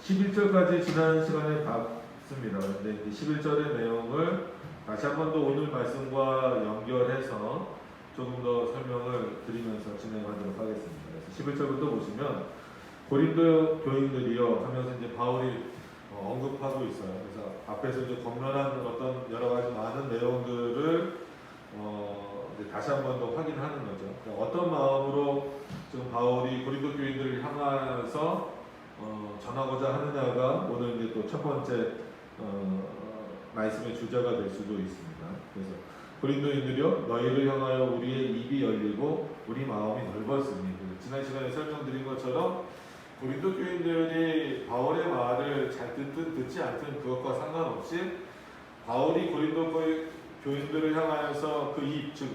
11절까지 지난 시간에 봤습니다. 근데 11절의 내용을 다시 한 번 더 오늘 말씀과 연결해서 조금 더 설명을 드리면서 진행하도록 하겠습니다. 그래서 11절부터 보시면 고린도 교인들이요 하면서 이제 바울이 언급하고 있어요. 그래서 앞에서 이제 건면한 어떤 여러 가지 많은 내용들을 이제 다시 한 번 더 확인하는 거죠. 그러니까 어떤 마음으로 지금 바울이 고린도 교인들을 향하여서 전하고자 하느냐가 오늘 이제 또 첫 번째 말씀의 주제가 될 수도 있습니다. 그래서 고린도인들이여 너희를 향하여 우리의 입이 열리고 우리 마음이 넓었으니, 지난 시간에 설명드린 것처럼 고린도 교인들이 바울의 말을 잘 듣든 듣지 않든 그것과 상관없이 바울이 고린도 교인들을 향하여서 그 입, 즉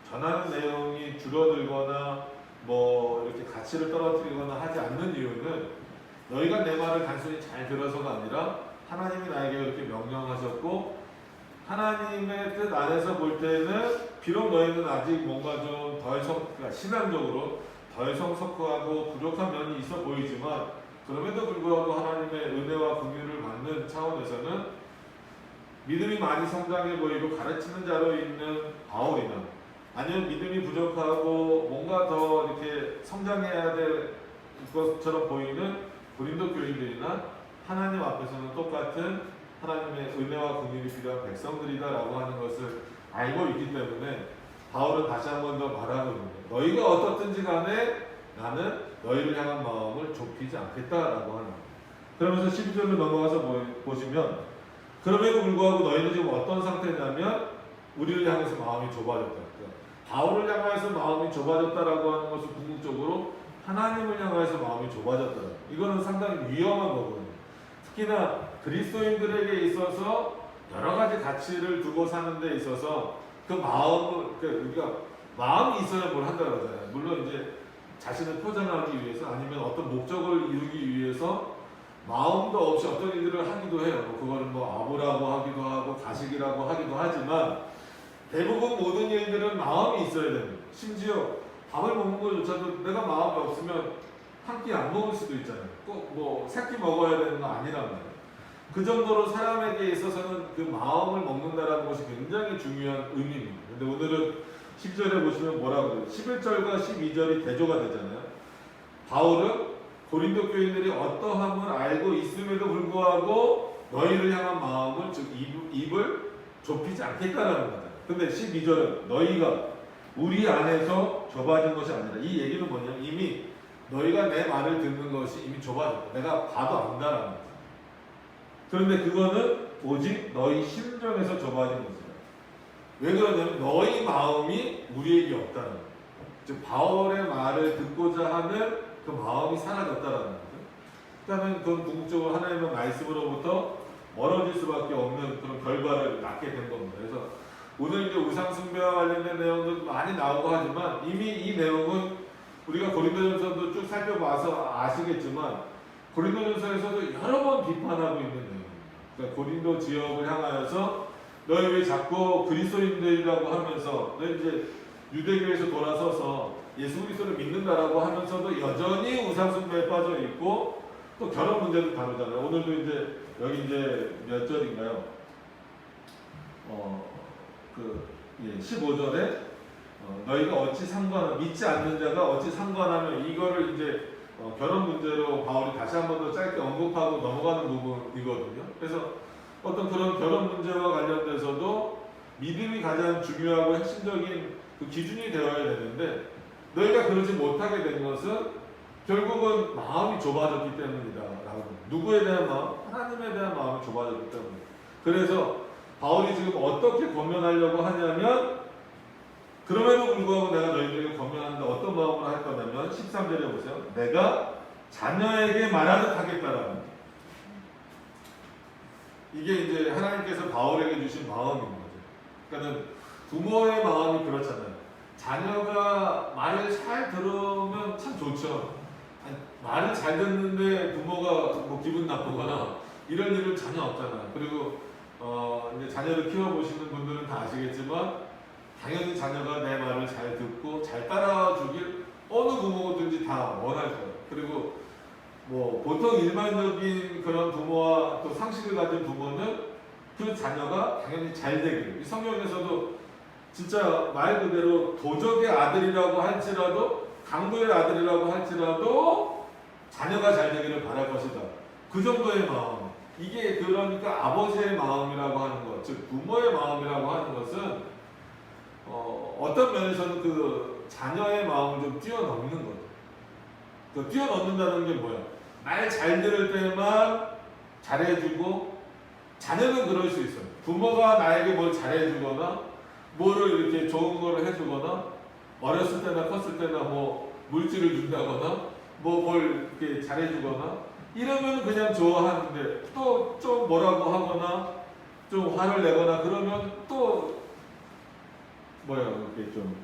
전하는 내용이 줄어들거나 뭐 이렇게 가치를 떨어뜨리거나 하지 않는 이유는 너희가 내 말을 단순히 잘 들어서가 아니라 하나님이 나에게 이렇게 명령하셨고 하나님의 뜻 안에서 볼 때는 비록 너희는 아직 뭔가 좀 덜 그러니까 신앙적으로 덜 성숙하고 부족한 면이 있어 보이지만 그럼에도 불구하고 하나님의 은혜와 긍휼을 받는 차원에서는 믿음이 많이 성장해 보이고 가르치는 자로 있는 바울이나 아니면 믿음이 부족하고 뭔가 더 이렇게 성장해야 될 것처럼 보이는 고린도 교인들이나 하나님 앞에서는 똑같은 하나님의 은혜와 긍휼이 필요한 백성들이다라고 하는 것을 알고 있기 때문에 바울은 다시 한 번 더 말하고 있는 거예요. 너희가 어떻든지 간에 나는 너희를 향한 마음을 좁히지 않겠다라고 하는 거예요. 그러면서 12절로 넘어가서 보시면 그럼에도 불구하고 너희는 지금 어떤 상태냐면 우리를 향해서 마음이 좁아졌다. 그러니까 바울을 향해서 마음이 좁아졌다라고 하는 것은 궁극적으로 하나님을 향해서 마음이 좁아졌다. 이거는 상당히 위험한 거거든요. 특히나 그리스도인들에게 있어서 여러 가지 가치를 두고 사는 데 있어서 그 마음을, 우리가 마음이 있어야 뭘 한다 그러잖아요. 물론 이제 자신을 표현하기 위해서 아니면 어떤 목적을 이루기 위해서 마음도 없이 어떤 일들을 하기도 해요. 그거는 뭐 아부라고 하기도 하고 가식이라고 하기도 하지만 대부분 모든 일들은 마음이 있어야 됩니다. 심지어 밥을 먹는 것조차도 내가 마음이 없으면 한 끼 안 먹을 수도 있잖아요. 꼭 뭐 세 끼 먹어야 되는 거 아니란 말이에요. 그 정도로 사람에게 있어서는 그 마음을 먹는다라는 것이 굉장히 중요한 의미입니다. 근데 오늘은 10절에 보시면 뭐라고 그래요? 11절과 12절이 대조가 되잖아요. 바울은 고린도 교인들이 어떠함을 알고 있음에도 불구하고 너희를 향한 마음을, 즉 입을 좁히지 않겠다라는 거죠. 근데 12절은 너희가 우리 안에서 좁아진 것이 아니라, 이 얘기는 뭐냐면 이미 너희가 내 말을 듣는 것이 이미 좁아졌다. 내가 봐도 안다라는 거죠. 그런데 그거는 오직 너희 심정에서 좁아진 것이다. 왜 그러냐면 너희 마음이 우리에게 없다는 거예요. 즉 바울의 말을 듣고자 하는 그 마음이 사라졌다라는 거죠. 그러면 그건 궁극적으로 하나님의 말씀으로부터 멀어질 수밖에 없는 그런 결과를 낳게 된 겁니다. 그래서 오늘 이제 우상숭배와 관련된 내용도 많이 나오고 하지만 이미 이 내용은 우리가 고린도전서도 쭉 살펴봐서 아시겠지만 고린도전서에서도 여러 번 비판하고 있는 내용입니다. 그러니까 고린도 지역을 향하여서 너희 왜 자꾸 그리스도인들이라고 하면서 너희 이제 유대교에서 돌아서서 예수 그리스도를 믿는다라고 하면서도 여전히 우상숭배에 빠져 있고 또 결혼 문제도 다루잖아요. 오늘도 이제 여기 이제 몇 절인가요? 15절에 너희가 어찌 믿지 않는 자가 어찌 상관하며, 이거를 이제 결혼 문제로 바울이 다시 한 번 더 짧게 언급하고 넘어가는 부분이거든요. 그래서 어떤 그런 결혼 문제와 관련돼서도 믿음이 가장 중요하고 핵심적인 그 기준이 되어야 되는데 너희가 그러지 못하게 된 것은 결국은 마음이 좁아졌기 때문이다. 누구에 대한 마음? 하나님에 대한 마음이 좁아졌기 때문이다. 그래서 바울이 지금 어떻게 권면하려고 하냐면 그럼에도 불구하고 내가 너희들에게 권면한다. 어떤 마음으로 할 거냐면 13절에 보세요. 내가 자녀에게 말하듯 하겠다라는 거예요. 이게 이제 하나님께서 바울에게 주신 마음인 거죠. 그러니까 부모의 마음이 그렇잖아요. 자녀가 말을 잘 들으면 참 좋죠. 말을 잘 듣는데 부모가 뭐 기분 나쁘거나 이런 일은 전혀 없잖아요. 그리고 이제 자녀를 키워보시는 분들은 다 아시겠지만 당연히 자녀가 내 말을 잘 듣고 잘 따라주길 어느 부모든지 다 원할 거예요. 그리고 뭐 보통 일반적인 그런 부모와 또 상식을 가진 부모는 그 자녀가 당연히 잘 되길. 이 성경에서도 진짜 말 그대로 도적의 아들이라고 할지라도 강도의 아들이라고 할지라도 자녀가 잘 되기를 바랄 것이다. 그 정도의 마음. 이게 그러니까 아버지의 마음이라고 하는 것, 즉 부모의 마음이라고 하는 것은 어떤 면에서는 그 자녀의 마음을 좀 뛰어넘는 거죠. 그 뛰어넘는다는 게 뭐야? 말 잘 들을 때만 잘해주고, 자녀는 그럴 수 있어요. 부모가 나에게 뭘 잘해주거나 뭐를 이렇게 좋은 거를 해주거나 어렸을 때나 컸을 때나 뭐 물질을 준다거나 뭐 뭘 이렇게 잘해주거나 이러면 그냥 좋아하는데 또 좀 뭐라고 하거나 좀 화를 내거나 그러면 또 뭐야 이렇게 좀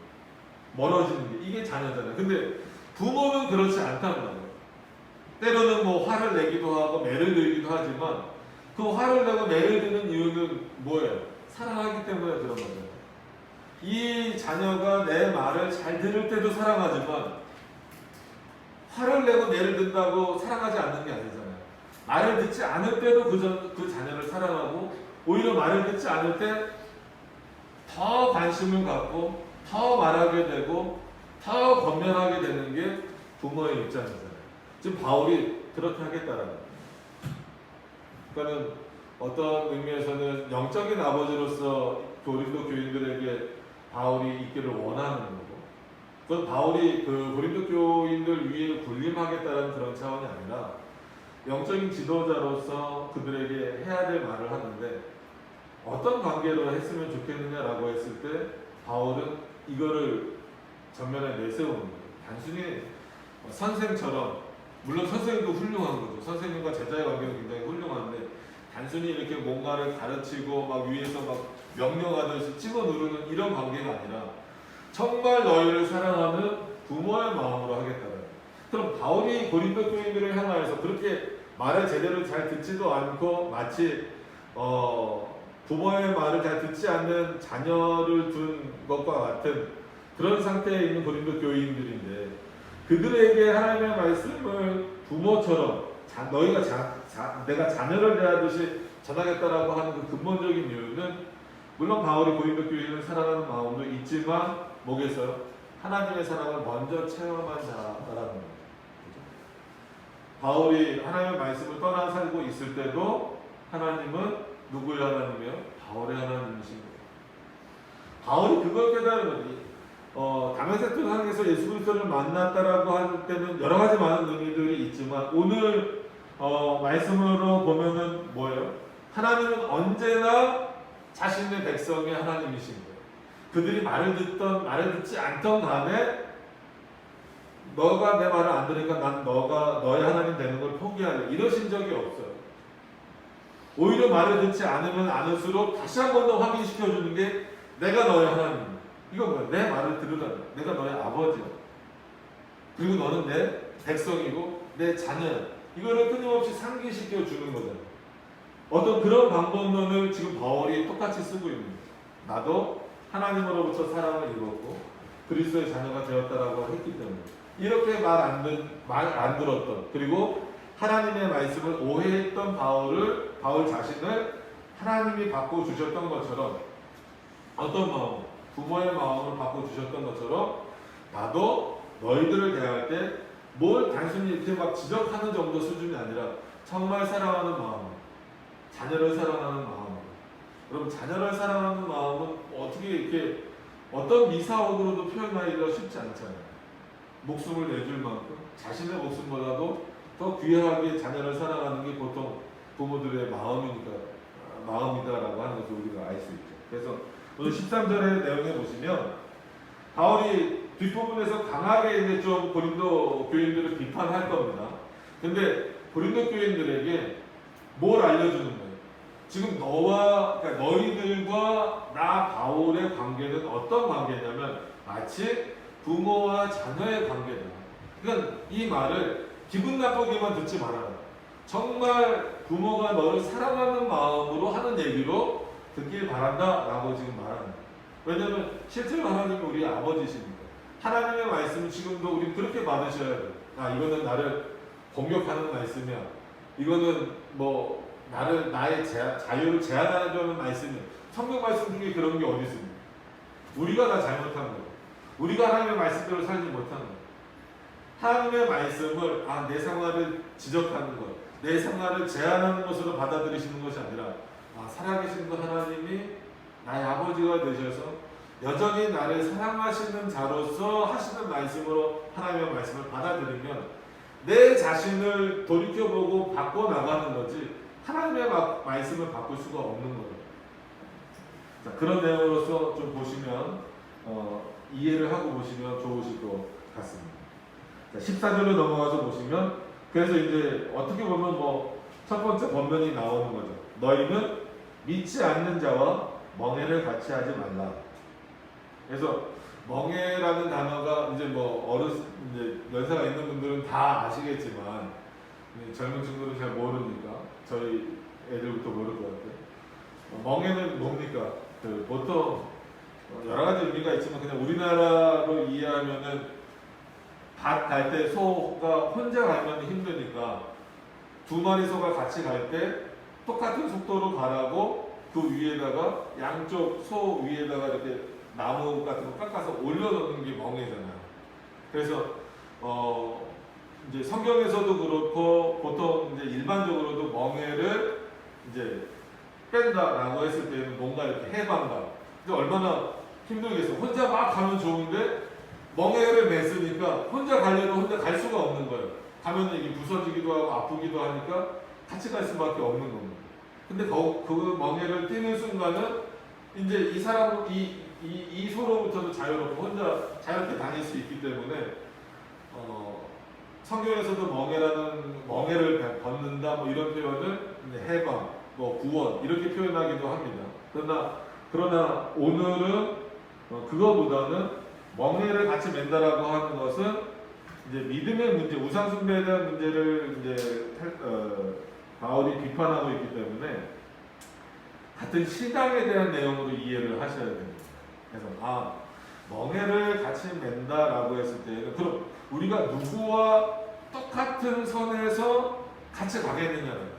멀어지는 게 이게 자녀잖아요. 근데 부모는 그렇지 않단 말이에요. 때로는 뭐 화를 내기도 하고 매를 들기도 하지만 그 화를 내고 매를 드는 이유는 뭐예요? 사랑하기 때문에 그런 거죠. 이 자녀가 내 말을 잘 들을 때도 사랑하지만 화를 내고 매를 든다고 사랑하지 않는 게 아니잖아요. 말을 듣지 않을 때도 그 자녀를 사랑하고 오히려 말을 듣지 않을 때 더 관심을 갖고 더 말하게 되고 더 권면하게 되는 게 부모의 입장이잖아요. 지금 바울이 그렇게 하겠다라는 거예요. 그러니까는 어떤 의미에서는 영적인 아버지로서 고린도 교인들에게 바울이 있기를 원하는 거고, 그건 바울이 그 고린도 교인들 위에 군림하겠다는 그런 차원이 아니라 영적인 지도자로서 그들에게 해야 될 말을 하는데 어떤 관계로 했으면 좋겠느냐라고 했을 때 바울은 이거를 전면에 내세우는 거예요. 단순히 선생처럼, 물론 선생님도 훌륭한 거죠. 선생님과 제자의 관계는 굉장히 훌륭한데 단순히 이렇게 뭔가를 가르치고 막 위에서 막 명령하듯이 찍어 누르는 이런 관계가 아니라 정말 너희를 사랑하는 부모의 마음으로 하겠다는. 그럼 바울이 고린도 교인들을 향하여서 그렇게 말을 제대로 잘 듣지도 않고 마치 부모의 말을 잘 듣지 않는 자녀를 둔 것과 같은 그런 상태에 있는 고린도 교인들인데 그들에게 하나님의 말씀을 부모처럼 너희가 내가 자녀를 대하듯이 전하겠다라고 하는 그 근본적인 이유는 물론 바울이 고린도 교인을 사랑하는 마음도 있지만 뭐겠어요? 하나님의 사랑을 먼저 체험한 자라는 거죠. 바울이 하나님의 말씀을 떠나 살고 있을 때도 하나님은 누구의 하나님이에요? 바울의 하나님이신 거예요. 바울이 그걸 깨달은 거지. 다메섹 항에서 예수 그리스도를 만났다라고 할 때는 여러 가지 많은 의미들이 있지만 오늘 말씀으로 보면은 뭐예요? 하나님은 언제나 자신의 백성의 하나님이신 거예요. 그들이 말을 듣던 말을 듣지 않던 간에 너가 내 말을 안 들으니까 난 너가 너의 하나님 되는 걸 포기할래 이러신 적이 없어요. 오히려 말을 듣지 않으면 않을수록 다시 한 번 더 확인시켜 주는 게 내가 너의 하나님. 이거 뭐야? 내 말을 들으라. 내가 너의 아버지야. 그리고 너는 내 백성이고 내 자녀야. 이거를 끊임없이 상기시켜 주는 거잖아. 어떤 그런 방법론을 지금 바울이 똑같이 쓰고 있는 거죠. 나도 하나님으로부터 사랑을 입었고 그리스도의 자녀가 되었다라고 했기 때문에 이렇게 말 안 들었던 그리고 하나님의 말씀을 오해했던 바울 자신을 하나님이 바꿔주셨던 것처럼 어떤 마음, 부모의 마음을 바꿔주셨던 것처럼 나도 너희들을 대할 때 뭘 단순히 이렇게 막 지적하는 정도 수준이 아니라 정말 사랑하는 마음, 자녀를 사랑하는 마음. 여러분 자녀를 사랑하는 마음은 어떻게 이렇게 어떤 미사옥으로도 표현하기가 쉽지 않잖아요. 목숨을 내줄 만큼 자신의 목숨보다도 더 귀하게 자녀를 사랑하는 게 보통 부모들의 마음이다라고 하는 것을 우리가 알 수 있죠. 그래서 오늘 13절의 내용에 보시면 바울이 뒷부분에서 강하게 이제 좀 고린도 교인들을 비판할 겁니다. 근데 고린도 교인들에게 뭘 알려주는 거예요? 지금 그러니까 너희들과 나 바울의 관계는 어떤 관계냐면 마치 부모와 자녀의 관계다. 그러니까 이 말을 기분 나쁘게만 듣지 말아라. 정말 부모가 너를 사랑하는 마음으로 하는 얘기로 듣길 바란다 라고 지금 말하는 거예요. 왜냐하면 실제로 하나님이 우리 아버지십니다. 하나님의 말씀을 지금도 우리 그렇게 받으셔야 돼요. 이거는 나를 공격하는 말씀이야. 이거는 뭐 나의 자유를 제한하는 말씀이야. 성경 말씀 중에 그런 게 어디 있습니까? 우리가 다 잘못한 거예요. 우리가 하나님의 말씀대로 살지 못한 거예요. 하나님의 말씀을 내 생활을 지적하는 것, 내 생활을 제한하는 것으로 받아들이시는 것이 아니라 살아계신 그 하나님이 나의 아버지가 되셔서 여전히 나를 사랑하시는 자로서 하시는 말씀으로 하나님의 말씀을 받아들이면 내 자신을 돌이켜보고 바꿔나가는 거지 하나님의 말씀을 바꿀 수가 없는 거예요. 자, 그런 내용으로서 좀 보시면 이해를 하고 보시면 좋으실 것 같습니다. 자, 14절로 넘어가서 보시면 그래서 이제 어떻게 보면 첫 번째 번면이 나오는 거죠. 너희는 믿지 않는 자와 멍에를 같이 하지 말라. 그래서 멍에라는 단어가 이제 이제 연세가 있는 분들은 다 아시겠지만 젊은 친구들은 잘 모르니까 저희 애들부터 모를 것 같아요. 멍에는 뭡니까? 보통 여러 가지 의미가 있지만 그냥 우리나라로 이해하면은 밭 갈 때 소가 혼자 가면 힘드니까 두 마리 소가 같이 갈 때 똑같은 속도로 가라고 그 위에다가 양쪽 소 위에다가 이렇게 나무 같은 거 깎아서 올려놓는 게 멍에잖아요. 그래서 이제 성경에서도 그렇고 보통 이제 일반적으로도 멍에를 이제 뺀다라고 했을 때는 뭔가 이렇게 해방감. 근데 얼마나 힘들겠어. 혼자 막 가면 좋은데 멍에를 맸으니까 혼자 가려도 혼자 갈 수가 없는 거예요. 가면 이게 부서지기도 하고 아프기도 하니까 같이 갈 수밖에 없는 겁니다. 근데 그 멍에를 띄는 순간은 이제 이 사람 이 소로부터도 자유롭고 혼자 자유롭게 다닐 수 있기 때문에 성경에서도 멍에를 벗는다 이런 표현을 해방, 구원 이렇게 표현하기도 합니다. 그러나 오늘은 그거보다는 멍에를 같이 맨다라고 하는 것은 이제 믿음의 문제, 우상 숭배에 대한 문제를 이제 바울이 비판하고 있기 때문에 같은 신앙에 대한 내용으로 이해를 하셔야 됩니다. 그래서 멍에를 같이 맨다라고 했을 때는 그럼 우리가 누구와 똑같은 선에서 같이 가겠느냐는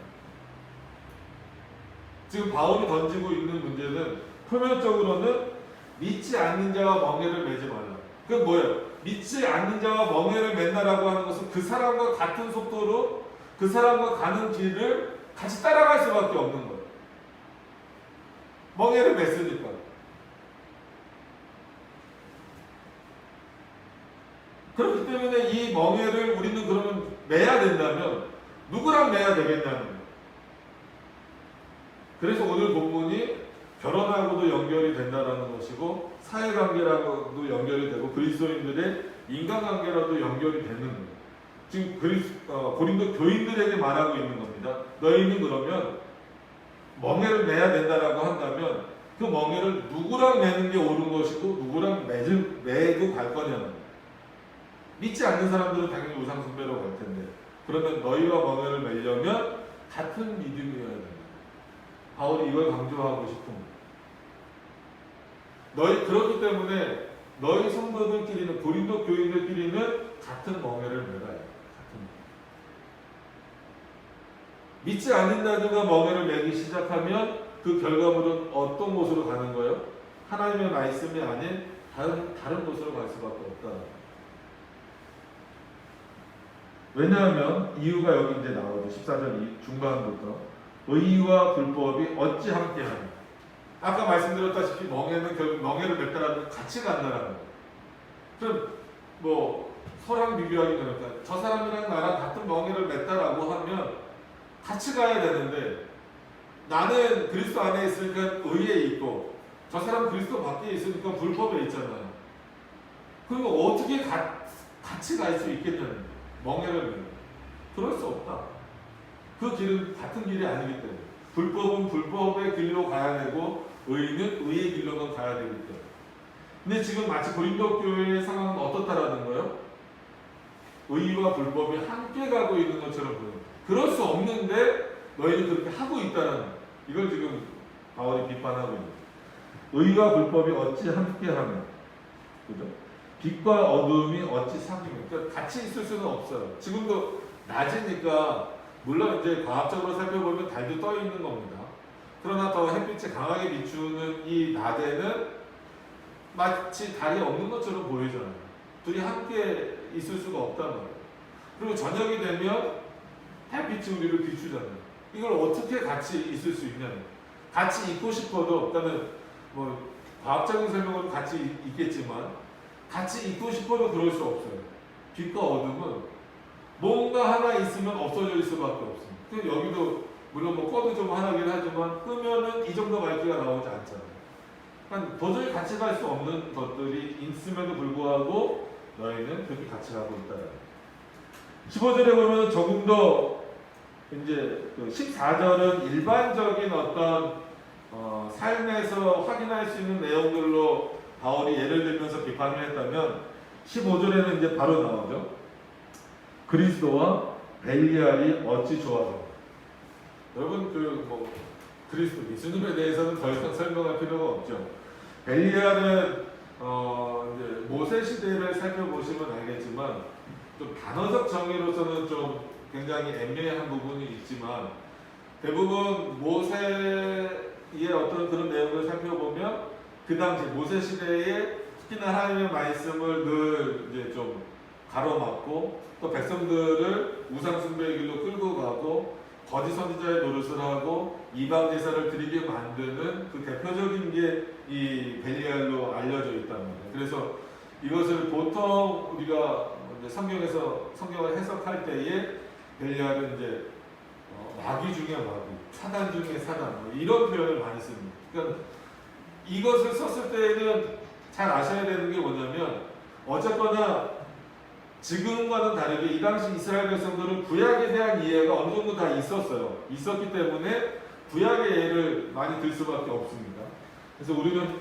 지금 바울이 던지고 있는 문제는 표면적으로는 믿지 않는 자와 멍에를 매지 말라. 그건 뭐예요? 믿지 않는 자와 멍에를 맨다라고 하는 것은 그 사람과 같은 속도로 그 사람과 가는 길을 같이 따라갈 수밖에 없는 거예요. 멍에를 맸으니까. 그렇기 때문에 이 멍에를 우리는 그러면 매야 된다면 누구랑 매야 되겠냐는 거예요. 그래서 오늘 본문이 결혼하고도 연결이 된다는 것이고 사회관계라고도 연결이 되고 그리스도인들의 인간관계라도 연결이 되는 거예요. 지금 고린도 교인들에게 말하고 있는 겁니다. 너희는 그러면 멍에를 매야 된다라고 한다면 그 멍에를 누구랑 매는 게 옳은 것이고 누구랑 매고 갈 거냐는 거예요. 믿지 않는 사람들은 당연히 우상숭배로 갈 텐데 그러면 너희와 멍에를 매려면 같은 믿음이어야 된다. 바울이 이걸 강조하고 싶은 거예요. 그렇기 때문에 너희 성도들끼리는 고린도 교인들끼리는 같은 멍에를 매라. 믿지 않는 자들과 멍에를 매기 시작하면 그 결과물은 어떤 곳으로 가는 거예요? 하나님의 말씀이 아닌 다른 곳으로 갈 수밖에 없다. 왜냐하면 이유가 여기 이제 나오죠. 14절 중반부터 의와 불법이 어찌 함께하냐. 아까 말씀드렸다시피 멍에는 결국 멍에를 맺더라도 같이 간다라는 거예요. 그럼 서랑 비교하기 그러니까 저 사람이랑 나랑 같은 멍에를 맺다라고 하면 같이 가야 되는데 나는 그리스도 안에 있으니까 의에 있고 저 사람 그리스도 밖에 있으니까 불법에 있잖아요. 그리고 어떻게 같이 갈 수 있겠냐는 거예요. 멍에를 매는 그럴 수 없다. 그 길은 같은 길이 아니기 때문에 불법은 불법의 길로 가야 되고 의는 의의 길로만 가야 되기 때문에. 근데 지금 마치 고린도 교회의 상황은 어떻다라는 거예요? 의와 불법이 함께 가고 있는 것처럼 보여요. 그럴 수 없는데 너희는 그렇게 하고 있다는 거예요. 이걸 지금 바울이 비판하고 있는 거예요. 의와 불법이 어찌 함께하며, 그죠? 빛과 어두움이 어찌 사귀며. 그러니까 같이 있을 수는 없어요. 지금도 낮이니까 물론 이제 과학적으로 살펴보면 달도 떠 있는 겁니다. 그러나 더 햇빛이 강하게 비추는 이 낮에는 마치 달이 없는 것처럼 보이잖아요. 둘이 함께 있을 수가 없단 말이에요. 그리고 저녁이 되면 햇빛이 우리를 비추잖아요. 이걸 어떻게 같이 있을 수 있냐면, 같이 있고 싶어도, 그러니까 뭐 과학적인 설명으로 같이 있겠지만 같이 있고 싶어도 그럴 수 없어요. 빛과 어둠은 뭔가 하나 있으면 없어질 수밖에 없습니다. 그 여기도 물론 뭐 꺼도 좀 하나긴 하지만 끄면은 이 정도 밝기가 나오지 않잖아요. 그러니까 도저히 같이 갈 수 없는 것들이 있음에도 불구하고 너희는 그렇게 같이 가고 있다는 거예요. 15절에 보면 조금 더 이제 14절은 일반적인 어떤 삶에서 확인할 수 있는 내용들로 바울이 예를 들면서 비판을 했다면 15절에는 이제 바로 나오죠. 그리스도와 벨리알이 어찌 좋아서. 여러분 그리스도 예수님에 대해서는 더 이상 설명할 필요가 없죠. 벨리알은 이제 모세 시대를 살펴보시면 알겠지만 좀 단어적 정의로서는 좀 굉장히 애매한 부분이 있지만 대부분 모세의 어떤 그런 내용을 살펴보면 그 당시 모세 시대에 특히나 하나님의 말씀을 늘 이제 좀 가로막고 또 백성들을 우상 숭배의 길로 끌고 가고 거짓 선지자의 노릇을 하고 이방 제사를 드리게 만드는 그 대표적인 게 이 벨리알로 알려져 있단 말이에요. 그래서 이것을 보통 우리가 이제 성경을 해석할 때에 벨리알은 이제 마귀 중에 마귀, 사단 중에 사단 뭐 이런 표현을 많이 씁니다. 그러니까 이것을 썼을 때에는 잘 아셔야 되는 게 뭐냐면 어쨌거나 지금과는 다르게 이 당시 이스라엘 백성들은 구약에 대한 이해가 어느 정도 다 있었어요. 있었기 때문에 구약의 예를 많이 들 수밖에 없습니다. 그래서 우리는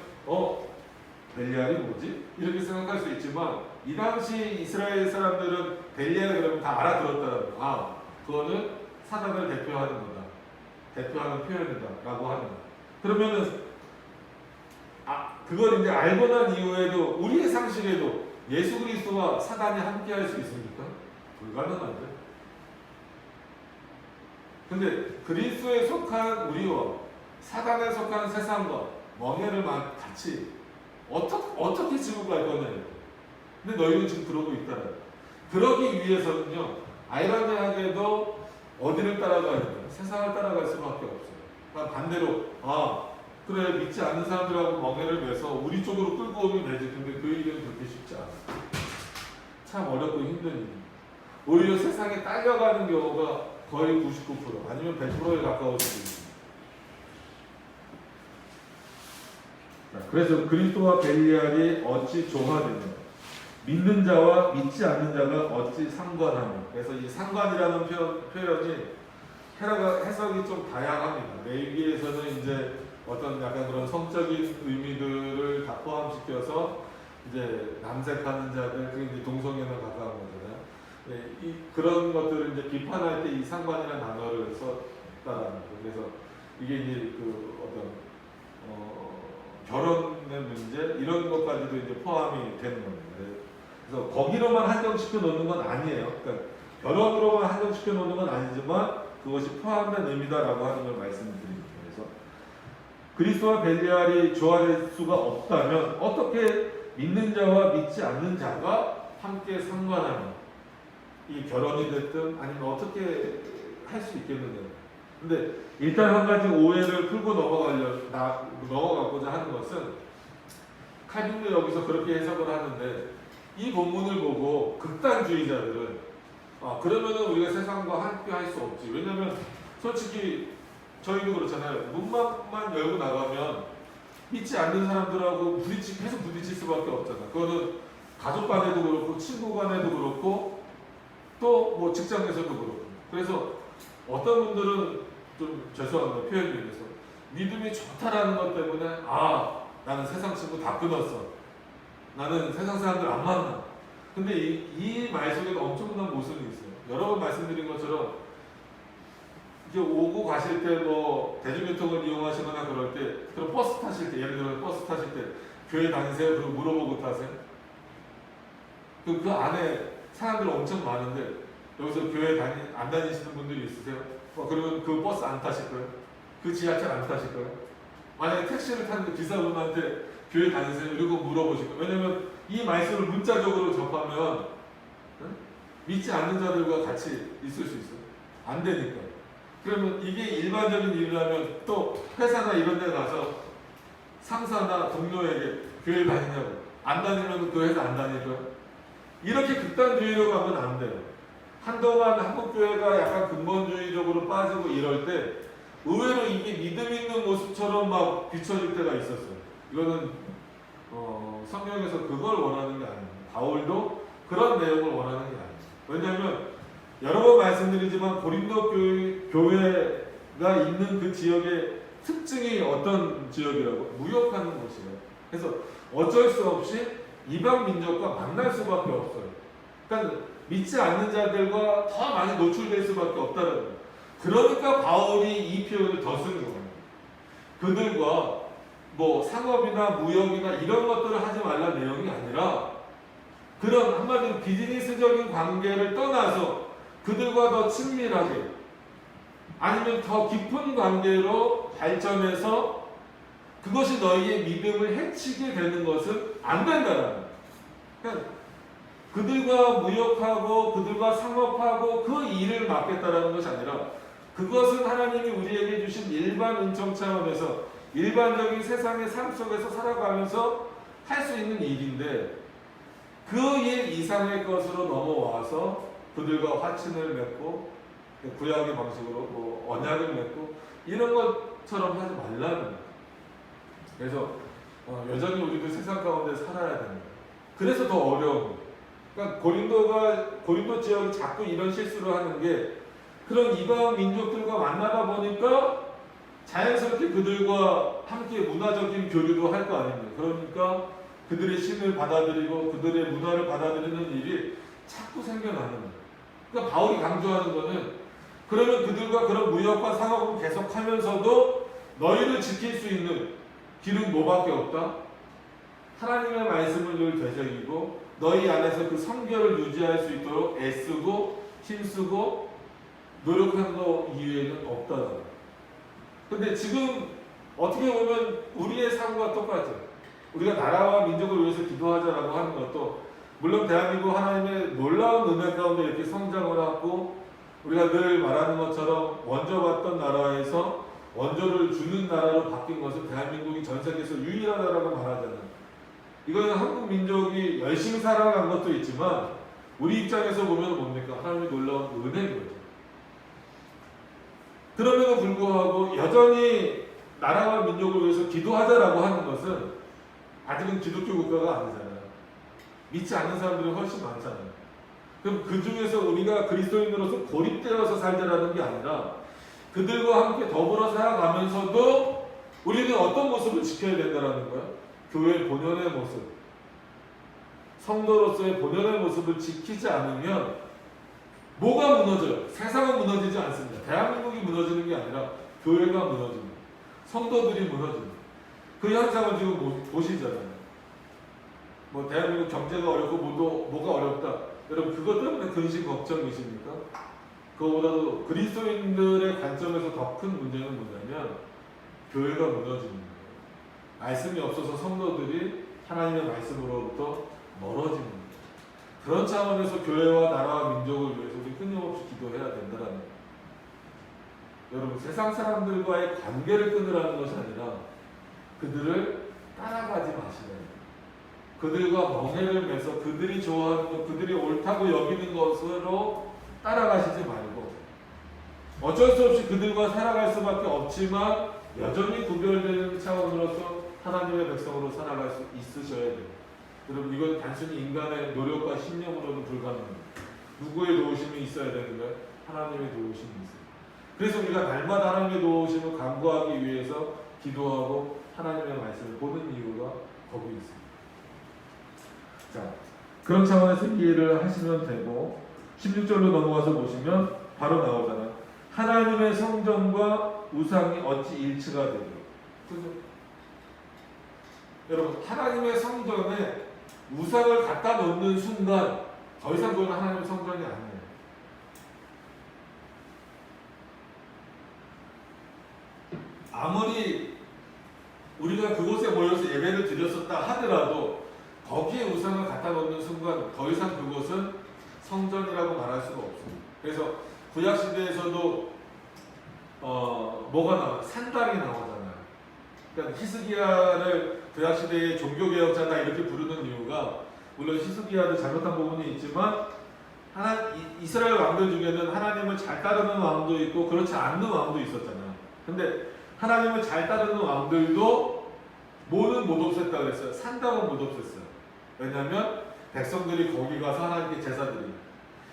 벨리알이 뭐지? 이렇게 생각할 수 있지만 이 당시 이스라엘 사람들은 벨리알을 그러면 다 알아들었다는 거. 그거는 사단을 대표하는 거다. 대표하는 표현이다. 라고 하는 거다. 그러면은 그걸 이제 알고 난 이후에도 우리의 상식에도 예수 그리스도와 사단이 함께 할 수 있습니까? 불가능하죠. 근데 그리스도에 속한 우리와 사단에 속한 세상과 멍해를 같이 어떻게 지고 갈 거냐. 근데 너희는 지금 그러고 있다라. 그러기 위해서는요, 아이러니하게도 어디를 따라가야 돼요? 세상을 따라갈 수밖에 없어요. 그러니까 반대로 그래 믿지 않는 사람들하고 멍해를 매서 우리 쪽으로 끌고 오면 되지. 근데 그 일은 그렇게 쉽지 않아요. 참 어렵고 힘든 일입니다. 오히려 세상에 딸려가는 경우가 거의 99% 아니면 100%에 가까울 수도 있습니다. 그래서 그리스도와 벨리알이 어찌 조화되냐, 믿는 자와 믿지 않는 자가 어찌 상관하냐. 그래서 이 상관이라는 표현이 해석이 좀 다양합니다. 레위기에서는 이제 어떤 약간 그런 성적인 의미들을 다 포함시켜서 이제 남색하는 자들, 그게 이제 동성애나 가까운 거잖아요. 네, 그런 것들을 이제 비판할 때 이 상관이라는 단어를 썼다라는 거예요. 그래서 이게 이제 어떤 결혼의 문제 이런 것까지도 이제 포함이 되는 겁니다. 그래서 거기로만 한정시켜 놓는 건 아니에요. 그러니까 결혼으로만 한정시켜 놓는 건 아니지만 그것이 포함된 의미다라고 하는 걸 말씀드립니다. 그래서 그리스도와 벨리알이 조화될 수가 없다면 어떻게 믿는 자와 믿지 않는 자가 함께 상관하며 이 결혼이 됐든 아니면 어떻게 할 수 있겠느냐. 근데 일단 한 가지 오해를 풀고 넘어가고자 하는 것은 칼빈도 여기서 그렇게 해석을 하는데 이 본문을 보고 극단주의자들은 그러면은 우리가 세상과 함께 할 수 없지. 왜냐면 솔직히 저희도 그렇잖아요. 문만 열고 나가면 믿지 않는 사람들하고 계속 부딪힐 수밖에 없잖아. 그거는 가족 간에도 그렇고 친구 간에도 그렇고 또 뭐 직장에서도 그렇고. 그래서 어떤 분들은 좀 죄송합니다. 표현에 대해서 믿음이 좋다라는 것 때문에 나는 세상 친구 다 끊었어. 나는 세상 사람들 안 만나. 근데 이 말 속에도 엄청난 모순이 있어요. 여러 번 말씀드린 것처럼 이제 오고 가실 때 뭐 대중교통을 이용하시거나 그럴 때, 그럼 버스 타실 때, 예를 들어 버스 타실 때 교회 다니세요? 그리고 물어보고 타세요? 그 안에 사람들 엄청 많은데 여기서 교회 안 다니시는 분들이 있으세요? 그러면 그 버스 안 타실 거예요? 그 지하철 안 타실 거예요? 만약에 택시를 타는데 기사분한테 교회 다니세요? 이러고 물어보실 거예요. 왜냐면 이 말씀을 문자적으로 접하면 믿지 않는 자들과 같이 있을 수 있어요. 안 되니까. 그러면 이게 일반적인 일이라면 또 회사나 이런 데 가서 상사나 동료에게 교회 다니냐고. 안 다니면 그 회사 안 다닐 거예요? 이렇게 극단주의로 가면 안 돼요. 한동안 한국교회가 약간 근본주의적으로 빠지고 이럴 때 의외로 이게 믿음 있는 모습처럼 막 비춰질 때가 있었어요. 이거는 성경에서 그걸 원하는 게 아니에요. 바울도 그런 내용을 원하는 게 아니에요. 왜냐하면 여러 번 말씀드리지만 고린도 교회가 있는 그 지역의 특징이 어떤 지역이라고? 무역하는 곳이에요. 그래서 어쩔 수 없이 이방 민족과 만날 수밖에 없어요. 그러니까 믿지 않는 자들과 더 많이 노출될 수밖에 없다는 거예요. 그러니까 바울이 이 표현을 더 쓰는 거예요. 그들과 뭐 상업이나 무역이나 이런 것들을 하지 말라는 내용이 아니라 그런 한마디로 비즈니스적인 관계를 떠나서 그들과 더 친밀하게 아니면 더 깊은 관계로 발전해서 그것이 너희의 믿음을 해치게 되는 것은 안 된다는 거예요. 그러니까 그들과 무역하고 그들과 상업하고 그 일을 맡겠다라는 것이 아니라 그것은 하나님이 우리에게 주신 일반 은총 차원에서 일반적인 세상의 삶 속에서 살아가면서 할 수 있는 일인데 그 일 이상의 것으로 넘어와서 그들과 화친을 맺고 구약의 방식으로 뭐 언약을 맺고 이런 것처럼 하지 말라는 거예요. 그래서 여전히 우리도 세상 가운데 살아야 됩니다. 그래서 더 어려운 거예요. 그러니까 고린도 지역이 자꾸 이런 실수를 하는 게 그런 이방 민족들과 만나다 보니까 자연스럽게 그들과 함께 문화적인 교류도 할 거 아닙니까? 그러니까 그들의 신을 받아들이고 그들의 문화를 받아들이는 일이 자꾸 생겨나는 거예요. 그러니까 바울이 강조하는 거는 그러면 그들과 그런 무역과 상업을 계속하면서도 너희를 지킬 수 있는 길은 뭐밖에 없다? 하나님의 말씀을 늘 되새기고 너희 안에서 그 성결을 유지할 수 있도록 애쓰고 힘쓰고 노력하는 것 이외에는 없다는 거예요. 근데 지금 어떻게 보면 우리의 삶과 똑같아요. 우리가 나라와 민족을 위해서 기도하자라고 하는 것도 물론 대한민국 하나님의 놀라운 은혜 가운데 이렇게 성장을 하고 우리가 늘 말하는 것처럼 원조받던 나라에서 원조를 주는 나라로 바뀐 것은 대한민국이 전 세계에서 유일하다라고 말하잖아요. 이거는 한국 민족이 열심히 살아간 것도 있지만 우리 입장에서 보면 뭡니까? 하나님의 놀라운 은혜인 거죠. 그럼에도 불구하고 여전히 나라와 민족을 위해서 기도하자라고 하는 것은 아직은 기독교 국가가 아니잖아요. 믿지 않는 사람들이 훨씬 많잖아요. 그럼 그 중에서 우리가 그리스도인으로서 고립되어서 살자라는 게 아니라 그들과 함께 더불어 살아가면서도 우리는 어떤 모습을 지켜야 된다는 거예요? 교회의 본연의 모습, 성도로서의 본연의 모습을 지키지 않으면 뭐가 무너져요? 세상은 무너지지 않습니다. 대한민국이 무너지는 게 아니라 교회가 무너집니다. 성도들이 무너집니다. 그 현상을 지금 보시잖아요. 뭐 대한민국 경제가 어렵고 뭐가 어렵다. 여러분 그것 때문에 근심 걱정이십니까? 그거보다도 그리스도인들의 관점에서 더 큰 문제는 뭐냐면 교회가 무너집니다. 말씀이 없어서 성도들이 하나님의 말씀으로부터 멀어집니다. 그런 차원에서 교회와 나라와 민족을 위해서 우리 끊임없이 기도해야 된다는 거예요. 여러분 세상 사람들과의 관계를 끊으라는 것이 아니라 그들을 따라가지 마시라는 거예요. 그들과 멍해를 매서 그들이 좋아하는 것, 그들이 옳다고 여기는 것으로 따라가시지 말고 어쩔 수 없이 그들과 살아갈 수밖에 없지만 여전히 구별되는 차원으로서 하나님의 백성으로 살아갈 수 있으셔야 돼요. 여러분 이건 단순히 인간의 노력과 신념으로는 불가능합니다. 누구의 도우심이 있어야 되는가요? 하나님의 도우심이 있어요. 그래서 우리가 날마다 하나님의 도우심을 간구하기 위해서 기도하고 하나님의 말씀을 보는 이유가 거기 있습니다. 자, 그런 차원에서 이해를 하시면 되고 16절로 넘어가서 보시면 바로 나오잖아요. 하나님의 성전과 우상이 어찌 일치가 되고. 여러분 하나님의 성전에 우상을 갖다 놓는 순간 더 이상 그건 하나님의 성전이 아니에요. 아무리 우리가 그곳에 모여서 예배를 드렸었다 하더라도 거기에 우상을 갖다 놓는 순간 더 이상 그곳은 성전이라고 말할 수가 없습니다. 그래서 구약 시대에서도 뭐가 나와? 산당이 나오잖아요. 그러니까 히스기야를 구약 시대의 종교 개혁자다 이렇게 부르는 이유가, 물론 히스기야도 잘못한 부분이 있지만 이스라엘 왕들 중에는 하나님을 잘 따르는 왕도 있고 그렇지 않는 왕도 있었잖아요. 근데 하나님을 잘 따르는 왕들도 뭐는 못 없앴다 그랬어요. 산당은 못 없앴어요. 왜냐하면 백성들이 거기 가서 하나님께 제사 드립니다.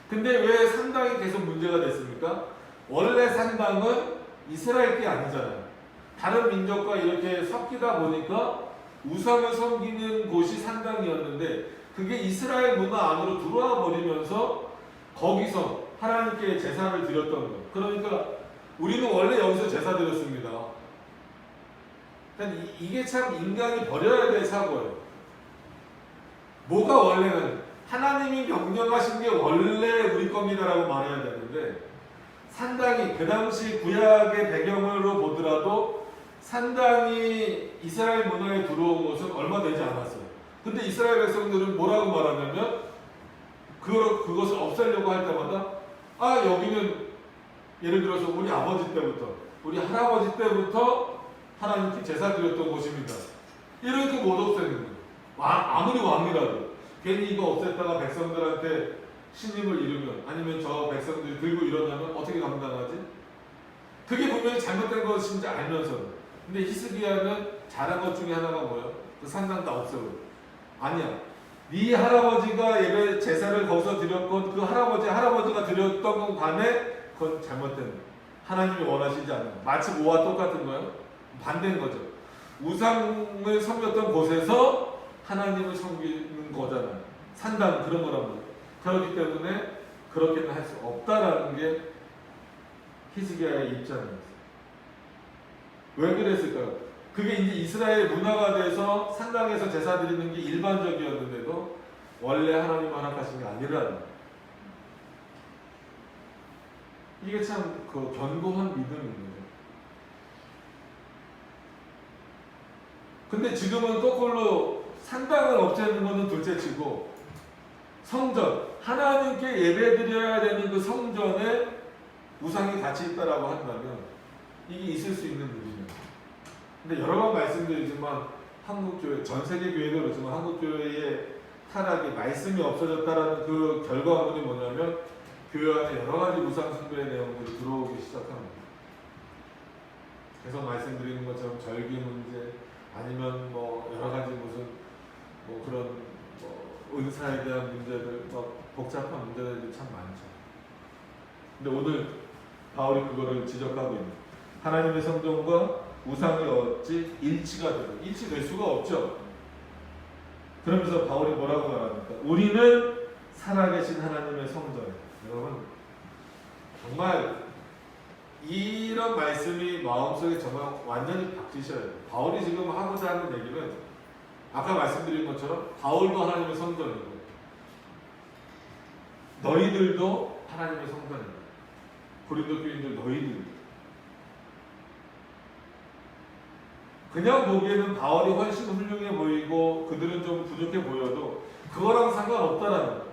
근데 왜 산당이 계속 문제가 됐습니까? 원래 산당은 이스라엘 게 아니잖아요. 다른 민족과 이렇게 섞이다 보니까 우상을 섬기는 곳이 산당이었는데 그게 이스라엘 문화 안으로 들어와 버리면서 거기서 하나님께 제사를 드렸던 거예요. 그러니까 우리는 원래 여기서 제사 드렸습니다. 이게 참 인간이 버려야 될 사고예요. 뭐가 원래는 하나님이 명령하신 게 원래 우리 겁니다라고 말해야 되는데, 산당이 그 당시 구약의 배경으로 보더라도 산당이 이스라엘 문화에 들어온 것은 얼마 되지 않았어요. 근데 이스라엘 백성들은 뭐라고 말하냐면 그것을 없애려고 할 때마다 여기는 예를 들어서 우리 아버지 때부터 우리 할아버지 때부터 하나님께 제사 드렸던 곳입니다. 이렇게 못 없애는 거예요. 아무리 왕이라도 괜히 이거 없앴다가 백성들한테 신임을 잃으면, 아니면 저 백성들이 들고 일어나면 어떻게 감당하지? 그게 분명히 잘못된 것인지 알면서. 근데 히스기야는 잘한 것 중에 하나가 뭐예요? 그 산당 다 없애버려. 아니야. 네 할아버지가 예배 제사를 거기서 드렸건 그 할아버지가 드렸던 간에 그건 잘못된 거예요. 하나님이 원하시지 않는 거예요. 마치 뭐와 똑같은 거예요? 반대인 거죠. 우상을 섬겼던 곳에서 하나님을 섬기는 거잖아요. 산당 그런 거란 말이에요. 그렇기 때문에 그렇게는 할 수 없다라는 게 히스기야의 입장이었어요. 왜 그랬을까요? 그게 이제 이스라엘 문화가 돼서 산당에서 제사 드리는 게 일반적이었는데도 원래 하나님 허락하신 게 아니라는 거예요. 이게 참 그 견고한 믿음인 거죠. 근데 지금은 거꾸로 산당을 없애는 것은 둘째치고 성전, 하나님께 예배드려야 되는 그 성전에 우상이 같이 있다라고 한다면 이게 있을 수 있는 일이죠. 근데 여러 번 말씀드리지만 한국교회, 전 세계 교회도 그렇지만 한국교회의 타락이 말씀이 없어졌다라는 그 결과물이 뭐냐면 교회 안에 여러 가지 우상 숭배의 내용들이 들어오기 시작합니다. 계속 말씀드리는 것처럼 절기 문제, 아니면 뭐 여러 가지 무슨 뭐 그런 뭐 은사에 대한 문제들, 복잡한 문제들이 참 많죠. 근데 오늘 바울이 그거를 지적하고 있는, 하나님의 성전과 우상이 어찌 일치가 되고, 일치될 수가 없죠. 그러면서 바울이 뭐라고 말합니까? 우리는 살아계신 하나님의 성전. 여러분 정말 이런 말씀이 마음속에 정말 완전히 박히셔야 돼요. 바울이 지금 하고자 하는 얘기는 아까 말씀드린 것처럼 바울도 하나님의 성전이고 너희들도 하나님의 성전이고, 고린도 교인들 너희들. 그냥 보기에는 바울이 훨씬 훌륭해 보이고 그들은 좀 부족해 보여도 그거랑 상관없다라는 거예요.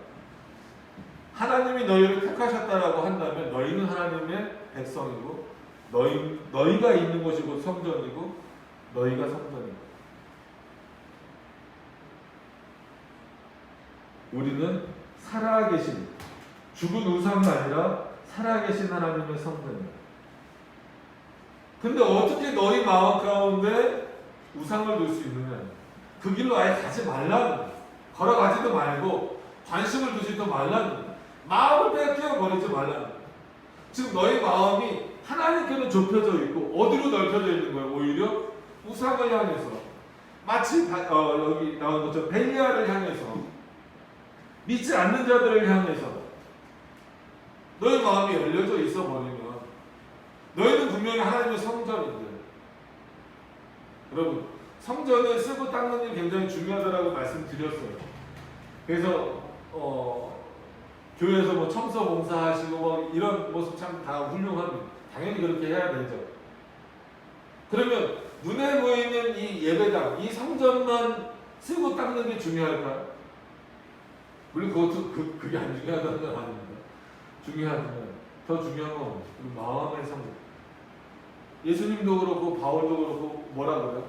하나님이 너희를 택하셨다라고 한다면 너희는 하나님의 백성이고 너희가 있는 곳이 곧 성전이고 너희가 성전이고, 우리는 살아계신, 죽은 우상이 아니라 살아계신 하나님의 성전이다. 근데 어떻게 너희 마음 가운데 우상을 둘 수 있느냐? 그 길로 아예 가지 말라는 거예요. 걸어가지도 말고 관심을 두지도 말라는 거예요. 마음을 뺏겨 버리지 말라는 거예요. 지금 너희 마음이 하나님께는 좁혀져 있고 어디로 넓혀져 있는 거예요? 오히려 우상을 향해서, 마치 여기 나온 것처럼 벨리알을 향해서, 믿지 않는 자들을 향해서 너희 마음이 열려져 있어 버리면 너희는 분명히 하나님의 성전인데, 여러분 성전을 쓰고 닦는 일 굉장히 중요하다라고 말씀드렸어요. 그래서 교회에서 뭐 청소 봉사하시고 뭐 이런 모습 참 다 훌륭합니다. 당연히 그렇게 해야 되죠. 그러면 눈에 보이는 이 예배당, 이 성전만 쓰고 닦는 게 중요할까요? 물론 그것도 그게 안 중요하다는 건 아닙니다. 중요하지만 더 중요한 건 우리 마음의 성전. 예수님도 그렇고 바울도 그렇고 뭐라 그래요?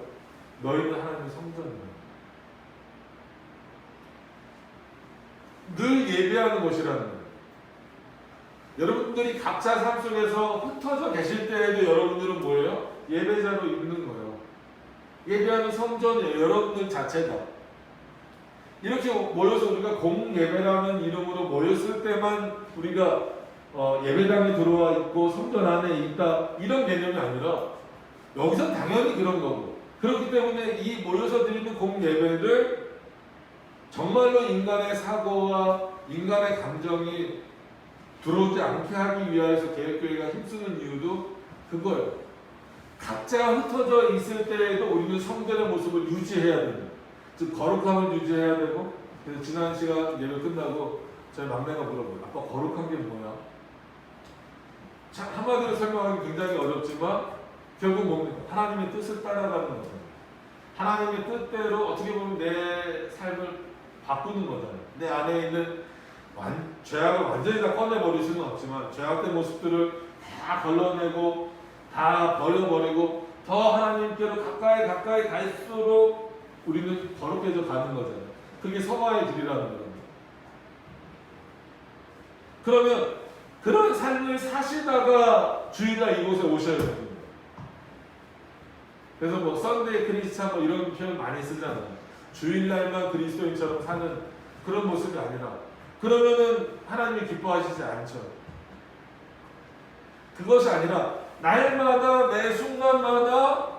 너희는 하나님의 성전이다. 늘 예배하는 곳이라는 거예요. 여러분들이 각자 삶 속에서 흩어져 계실 때에도 여러분들은 뭐예요? 예배자로 있는 거예요. 예배하는 성전이에요. 여러분들 자체가. 이렇게 모여서 우리가 공예배라는 이름으로 모였을 때만 우리가 예배당에 들어와 있고 성전 안에 있다 이런 개념이 아니라 여기서 당연히 그런 거고, 그렇기 때문에 이 모여서 드리는 공예배를 정말로 인간의 사고와 인간의 감정이 들어오지 않게 하기 위해서 개혁교회가 힘쓰는 이유도 그거예요. 각자 흩어져 있을 때에도 우리는 성전의 모습을 유지해야 됩니다. 즉 거룩함을 유지해야 되고. 그래서 지난 시간 예배 끝나고 저희 막내가 물어보요. 아빠 거룩한 게 뭐야? 참 한마디로 설명하기 굉장히 어렵지만 결국 뭡니까? 하나님의 뜻을 따라가는 거잖아요. 하나님의 뜻대로 어떻게 보면 내 삶을 바꾸는 거잖아요. 내 안에 있는 죄악을 완전히 다 꺼내버릴 수는 없지만 죄악된 모습들을 다 걸러내고 다 버려버리고 더 하나님께로 가까이 갈수록 우리는 거룩해져 가는 거잖아요. 그게 성화의 길이라는 거예요. 그러면 그런 삶을 사시다가 주일날 이곳에 오셔야 됩니다. 그래서 뭐 썬데이 크리스찬 뭐 이런 표현 많이 쓰잖아요. 주일날만 그리스도인처럼 사는 그런 모습이 아니라, 그러면은 하나님이 기뻐하시지 않죠. 그것이 아니라 날마다 매 순간마다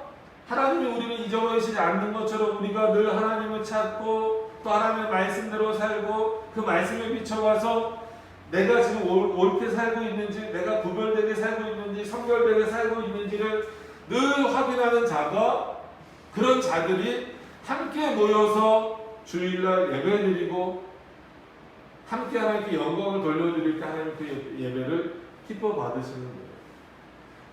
하나님이 우리를 잊어버리시지 않는 것처럼 우리가 늘 하나님을 찾고 또 하나님의 말씀대로 살고 그 말씀에 비춰가서 내가 지금 옳게 살고 있는지, 내가 구별되게 살고 있는지, 성결되게 살고 있는지를 늘 확인하는 자가, 그런 자들이 함께 모여서 주일날 예배드리고 함께 하나님께 영광을 돌려드릴 때 하나님 그 예배를 기뻐 받으시는 거예요.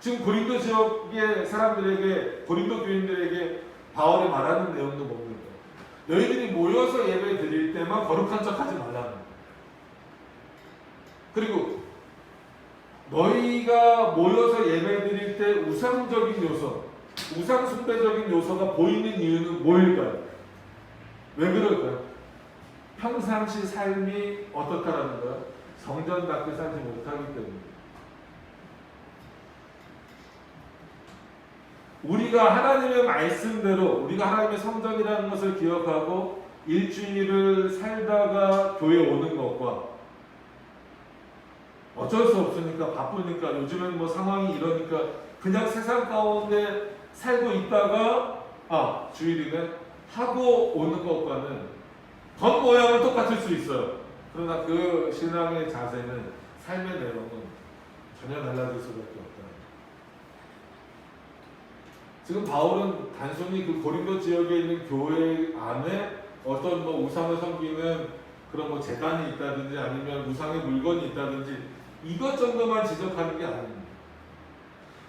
지금 고린도 지역의 사람들에게, 고린도 교인들에게 바울이 말하는 내용도 뭡니까? 너희들이 모여서 예배 드릴 때만 거룩한 척 하지 말라는 거예요. 그리고 너희가 모여서 예배 드릴 때 우상적인 요소, 우상 숭배적인 요소가 보이는 이유는 뭐일까요? 왜 그럴까요? 평상시 삶이 어떻다라는 거예요? 성전답게 살지 못하기 때문에. 우리가 하나님의 말씀대로, 우리가 하나님의 성전이라는 것을 기억하고 일주일을 살다가 교회 오는 것과, 어쩔 수 없으니까 바쁘니까 요즘엔 뭐 상황이 이러니까 그냥 세상 가운데 살고 있다가 주일이네 하고 오는 것과는 겉모양은 똑같을 수 있어요. 그러나 그 신앙의 자세는, 삶의 내용은 전혀 달라질 수밖에 없다. 지금 바울은 단순히 그 고린도 지역에 있는 교회 안에 어떤 뭐 우상을 섬기는 그런 뭐 제단이 있다든지 아니면 우상의 물건이 있다든지 이것 정도만 지적하는 게 아닙니다.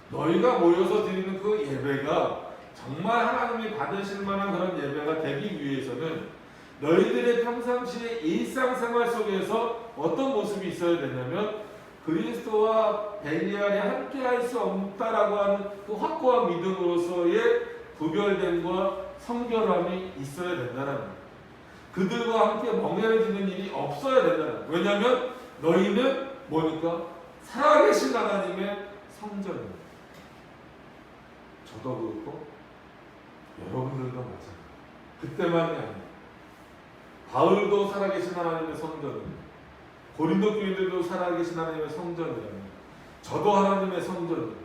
너희가 모여서 드리는 그 예배가 정말 하나님이 받으실 만한 그런 예배가 되기 위해서는 너희들의 평상시의 일상생활 속에서 어떤 모습이 있어야 되냐면 그리스도와 벨리알이 함께할 수 없다라고 하는 그 확고한 믿음으로서의 구별됨과 성결함이 있어야 된다는 거예요. 그들과 함께 멍해지는 일이 없어야 된다는 거예요. 왜냐하면 너희는 뭐니까? 살아계신 하나님의 성전입니다. 저도 그렇고 여러분들도 마찬가지예요. 그때만이 아니에요. 바울도 살아계신 하나님의 성전입니다. 고린도 교인들도 살아계신 하나님의 성전이랍니다. 저도 하나님의 성전입니다.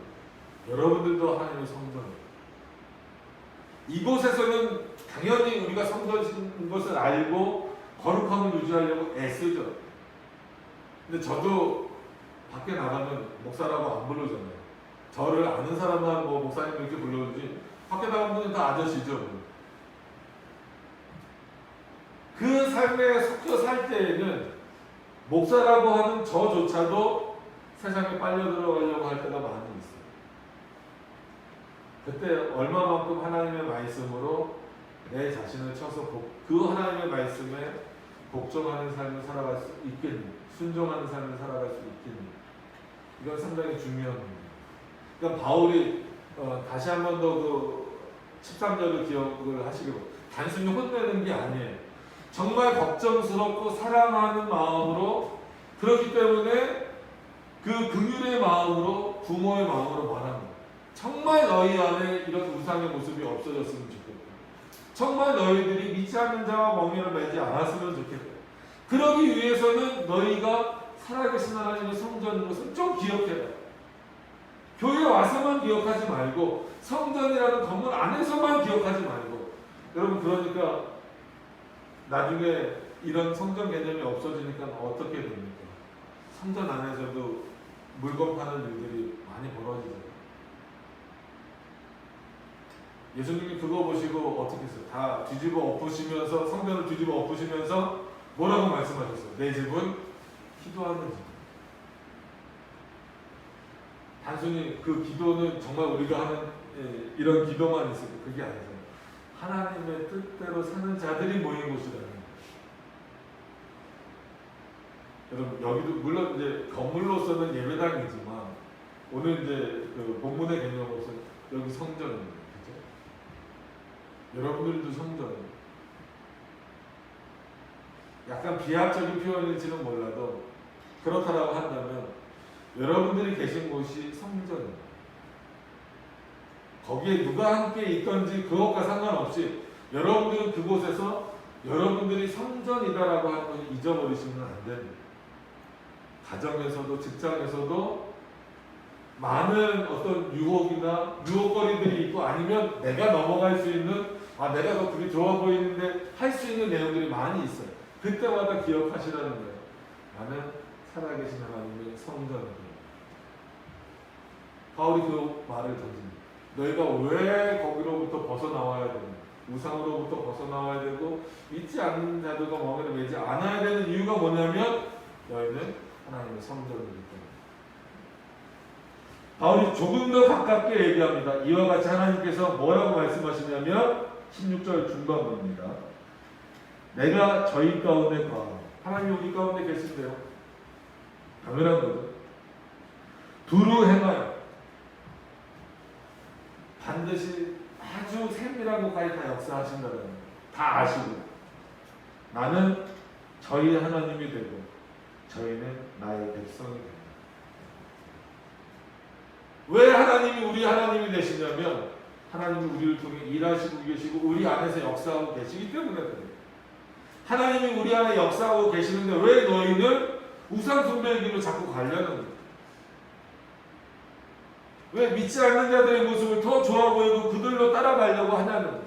여러분들도 하나님의 성전입니다. 이곳에서는 당연히 우리가 성전인 것을 알고 거룩함을 유지하려고 애쓰죠. 근데 저도 밖에 나가면 목사라고 안 부르잖아요. 저를 아는 사람만 뭐 목사님 이렇게 불러주지, 밖에 나가면 다 아저씨죠. 그 삶에 섞여 살 때에는 목사라고 하는 저조차도 세상에 빨려 들어가려고 할 때가 많이 있어요. 그때 얼마만큼 하나님의 말씀으로 내 자신을 쳐서 그 하나님의 말씀에 복종하는 삶을 살아갈 수 있겠니? 순종하는 삶을 살아갈 수 있겠니? 이건 상당히 중요한 겁니다. 그러니까 바울이 다시 한 번 더 그 13절을 기억을 하시기 바랍니다. 단순히 혼내는 게 아니에요. 정말 걱정스럽고 사랑하는 마음으로, 그렇기 때문에 그 긍휼의 마음으로, 부모의 마음으로 말합니다. 정말 너희 안에 이런 우상의 모습이 없어졌으면 좋겠다. 정말 너희들이 믿지 않는 자와 멍에를 매지 않았으면 좋겠다. 그러기 위해서는 너희가 살아계신 하나님의 성전인 것을 좀 기억해라. 교회 와서만 기억하지 말고 성전이라는 건물 안에서만 기억하지 말고. 여러분, 그러니까 나중에 이런 성전 개념이 없어지니까 어떻게 됩니까? 성전 안에서도 물건 파는 일들이 많이 벌어지죠. 예수님이 그거 보시고 어떻게 했어요? 다 뒤집어 엎으시면서, 성전을 뒤집어 엎으시면서 뭐라고 말씀하셨어요? 내 집은 기도하는 집. 단순히 그 기도는 정말 우리가 하는 이런 기도만 있어요. 그게 아니죠. 하나님의 뜻대로 사는 자들이 모인 곳이라는 거예요. 여러분, 여기도 물론 이제 건물로서는 예배당이지만 오늘 이제 그 본문의 개념으로서 여기 성전입니다. 여러분들도 성전이에요. 약간 비합적인 표현일지는 몰라도 그렇다라고 한다면 여러분들이 계신 곳이 성전입니다. 거기에 누가 함께 있던지 그것과 상관없이 여러분들은 그곳에서 여러분들이 성전이다라고 하는 것을 잊어버리시면 안 됩니다. 가정에서도 직장에서도 많은 어떤 유혹이나 유혹거리들이 있고, 아니면 내가 넘어갈 수 있는, 내가 더 그게 좋아 보이는데 할 수 있는 내용들이 많이 있어요. 그때마다 기억하시라는 거예요. 나는 살아계신 하나님의 성전이다. 바울이 그 말을 던집니다. 너희가 왜 거기로부터 벗어나와야 되냐? 우상으로부터 벗어나와야 되고 믿지 않는 자들과 멍에를 매지 않아야 되는 이유가 뭐냐면 너희는 하나님의 성전이기 때문에. 바울이 조금 더 가깝게 얘기합니다. 이와 같이 하나님께서 뭐라고 말씀하시냐면 16절 중반부입니다. 내가 저희 가운데 거하노. 하나님이 우리 가운데 계신데요. 당연한 거죠. 두루 행하여 반드시 아주 세밀한 것까지 다 역사하신다는 거예요. 다 아시고 나는 저희 하나님이 되고 저희는 나의 백성이 됩니다. 왜 하나님이 우리 하나님이 되시냐면 하나님이 우리를 통해 일하시고 계시고 우리 안에서 역사하고 계시기 때문에 그래요. 하나님이 우리 안에 역사하고 계시는데 왜 너희는 우상 숭배의 길로 자꾸 가려는 거예요? 왜 믿지 않는 자들의 모습을 더 좋아 보이고 그들로 따라가려고 하냐는 거예요.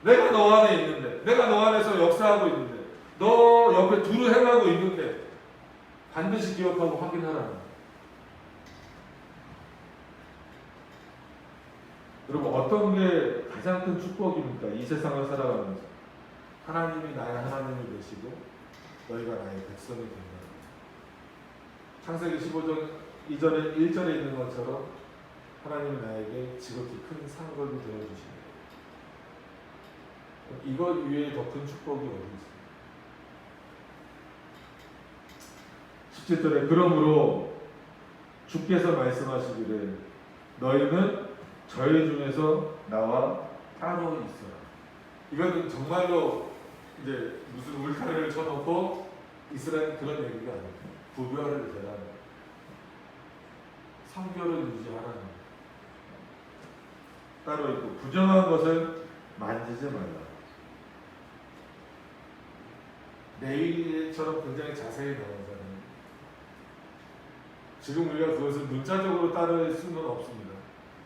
내가 너 안에 있는데, 내가 너 안에서 역사하고 있는데, 너 옆에 두루 행하고 있는데 반드시 기억하고 확인하라는 거예요. 여러분, 어떤 게 가장 큰 축복입니까? 이 세상을 살아가면서 하나님이 나의 하나님이 되시고 너희가 나의 백성이 된다. 창세기 15장 2절에 1절에 있는 것처럼 하나님이 나에게 지극히 큰 상급이 되어주십니다. 이것 위에 더 큰 축복이 어디 있습니까? 17절에 그러므로 주께서 말씀하시기를 너희는 저희 중에서 나와 따로 있어라. 이거는 정말로 이제 무슨 울타리를 쳐놓고 이스라엘 그런 얘기가 아닙니다. 구별을 대라는 성결을 유지하라는 거예요. 따로 있고 부정한 것을 만지지 말라. 내일처럼 굉장히 자세히 나오잖아요. 지금 우리가 그것을 문자적으로 따를 수는 없습니다.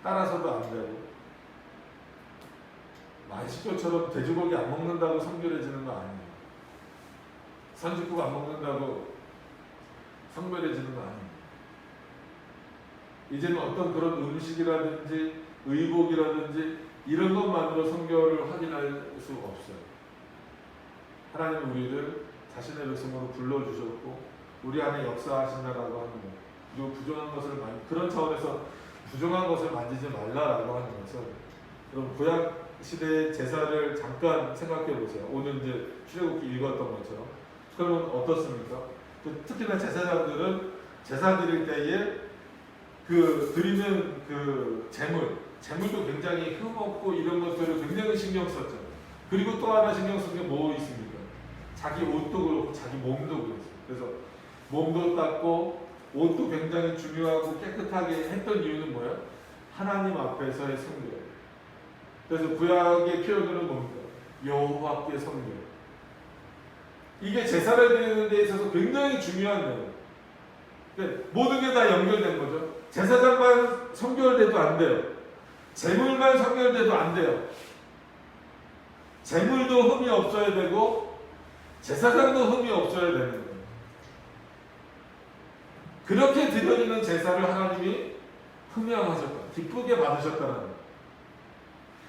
따라서도 안 되고 만식교처럼 돼지고기 안 먹는다고 성결해지는 거 아니에요. 선지국 안 먹는다고 성결해지는 거 아니에요. 이제는 어떤 그런 음식이라든지 의복이라든지 이런 것만으로 성결을 확인할 수가 없어요. 하나님은 우리를 자신의 백성으로 불러주셨고 우리 안에 역사하신다라고 하는 것, 그리고 부정한 것을 많이 그런 차원에서 부정한 것을 만지지 말라라고 하는 것은, 그럼 구약 시대의 제사를 잠깐 생각해 보세요. 오늘 이제 출애굽기 읽었던 것처럼. 그러면 어떻습니까? 특히나 제사장들은 제사 드릴 때에 그 드리는 그 재물도 굉장히 흠없고 이런 것들을 굉장히 신경 썼죠. 그리고 또 하나 신경 쓴 게 뭐 있습니까? 자기 옷도 그렇고 자기 몸도 그렇습니다. 그래서 몸도 닦고 옷도 굉장히 중요하고 깨끗하게 했던 이유는 뭐예요? 하나님 앞에서의 성결. 그래서 구약의 표현으로는 뭡니까? 여호와께 성결. 이게 제사를 드리는 데 있어서 굉장히 중요한 내용. 그러니까 모든 게 다 연결된 거죠. 제사장만 성결돼도 안 돼요. 재물만 성결돼도 안 돼요. 재물도 흠이 없어야 되고 제사장도 흠이 없어야 되는 거예요. 그렇게 드려지는 제사를 하나님이 흠양하셨다. 기쁘게 받으셨다는 거예요.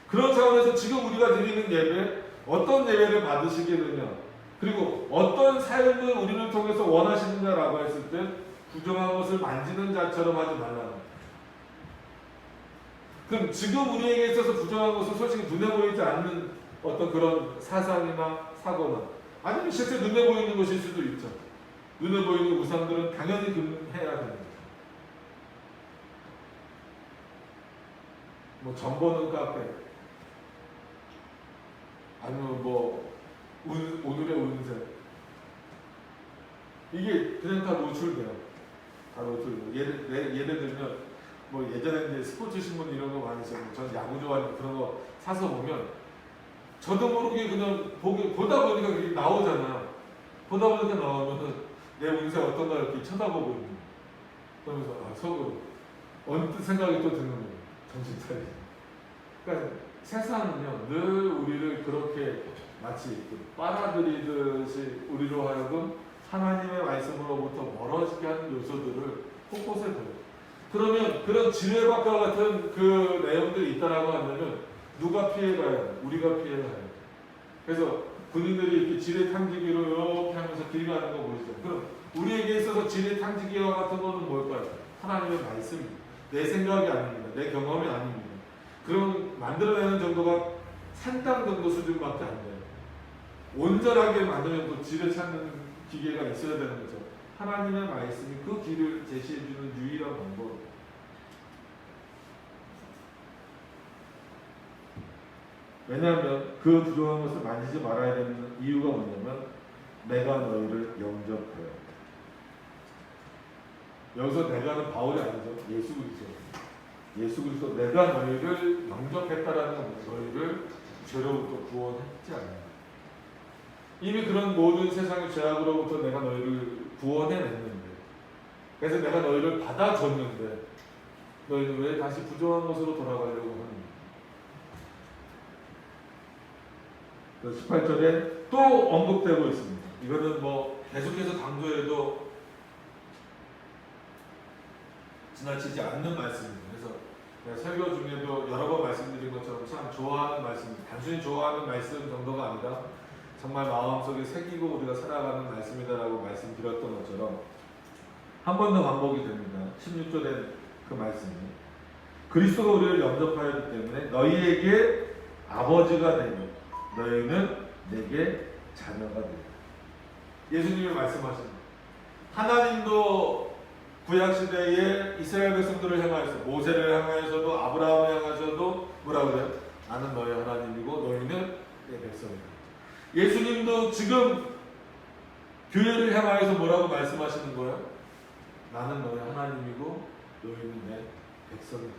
그런 차원에서 지금 우리가 드리는 예배, 어떤 예배를 받으시겠느냐, 그리고 어떤 삶을 우리를 통해서 원하시느냐라고 했을 때 부정한 것을 만지는 자처럼 하지 말라. 그럼 지금 우리에게 있어서 부정한 것은 솔직히 눈에 보이지 않는 어떤 그런 사상이나 사고나, 아니면 실제 눈에 보이는 것일 수도 있죠. 눈에 보이는 우상들은 당연히 금해야 되는 거죠. 뭐 전보는 카페, 아니면 뭐 오늘의 운세, 이게 그냥 다 노출돼요. 다 노출돼요. 예를 들면 뭐 예전에 이제 스포츠 신문 이런 거 많이 있었는데, 전 야구 좋아하니까 그런 거 사서 보면 저도 모르게 그냥 보다 보니까 그게 나오잖아. 보다 보니까 나오면은 내 운세 어떤가 이렇게 쳐다보고 있는 거예요. 그러면서 속으로 언뜻 생각이 또 드는 거예요. 정신 차리지. 그러니까 세상은요, 늘 우리를 그렇게 마치 빨아들이듯이 우리로 하여금 하나님의 말씀으로부터 멀어지게 하는 요소들을 곳곳에 둬요. 그러면 그런 지뢰밭과 같은 그 내용들이 있다라고 한다면 누가 피해가요? 우리가 피해가요. 그래서 군인들이 이렇게 지뢰 탕지기로 이렇게 하면서 길 가는 거 보이죠? 그럼 우리에게 있어서 지뢰 탕지기와 같은 거는 뭘까요? 하나님의 말씀입니다. 내 생각이 아닙니다. 내 경험이 아닙니다. 그럼 만들어내는 정도가 산당 정도 수준밖에 안 돼요. 온전하게 만들면 또 지뢰 찾는 기계가 있어야 되는 거죠. 하나님의 말씀이 그 길을 제시해주는 유일한 방법. 왜냐하면 그 부정한 것을 만지지 말아야 되는 이유가 뭐냐면 내가 너희를 영접해요. 여기서 내가는 바울이 아니죠. 예수 그리스도. 예수 그리스도 내가 너희를 영접했다라는 건 너희를 죄로부터 구원했지 않냐. 이미 그런 모든 세상의 죄악으로부터 내가 너희를 구원해냈는데, 그래서 내가 너희를 받아줬는데 너희는 왜 다시 부정한 것으로 돌아가려고 하는가. 18절에 또 언급되고 있습니다. 이거는 뭐 계속해서 강조해도 지나치지 않는 말씀입니다. 그래서 제가 설교 중에도 여러 번 말씀드린 것처럼 참 좋아하는 말씀입니다. 단순히 좋아하는 말씀 정도가 아니라 정말 마음속에 새기고 우리가 살아가는 말씀이다라고 말씀드렸던 것처럼 한 번 더 반복이 됩니다. 16절에 그 말씀이 그리스도가 우리를 영접하였기 때문에 너희에게 아버지가 되고 너희는 내게 자녀가 되리라. 예수님이 말씀하십니다. 하나님도 구약시대에 이스라엘 백성들을 향하여서, 모세를 향하여서도 아브라함을 향하여서도 뭐라고 그래요? 나는 너희 하나님이고 너희는 내 백성이다. 예수님도 지금 교회를 향하여서 뭐라고 말씀하시는 거예요? 나는 너희 하나님이고 너희는 내 백성이다.